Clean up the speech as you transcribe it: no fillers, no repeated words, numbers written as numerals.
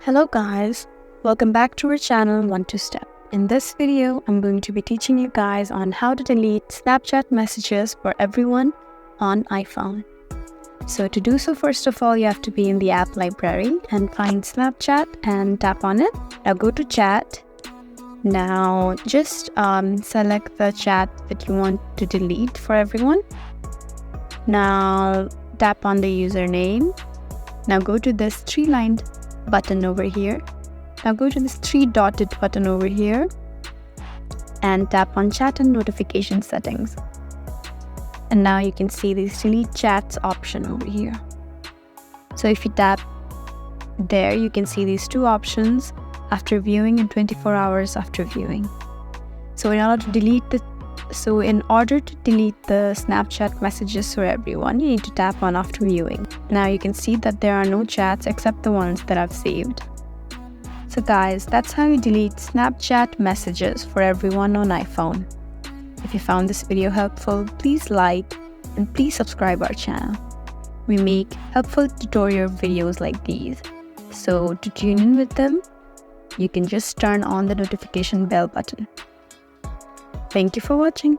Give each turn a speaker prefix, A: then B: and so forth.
A: Hello guys, welcome back to our channel 1-2-Step. In this video, I'm going to be teaching you guys on how to delete Snapchat messages for everyone on iPhone. So to do so, first of all, you have to be in the app library and find Snapchat and tap on it. Now go to chat. Now just select the chat that you want to delete for everyone. Now tap on the username. Now go to this three-lined button over here. Now go to this three-dotted button over here and tap on chat and notification settings. And now you can see this delete chats option over here. So if you tap there, you can see these two options after viewing and 24 hours after viewing. So in order to delete the Snapchat messages for everyone, you need to tap on after viewing. Now you can see that there are no chats except the ones that I've saved. So guys, that's how you delete Snapchat messages for everyone on iPhone. If you found this video helpful, please like and please subscribe our channel. We make helpful tutorial videos like these. So to tune in with them, you can just turn on the notification bell button. Thank you for watching.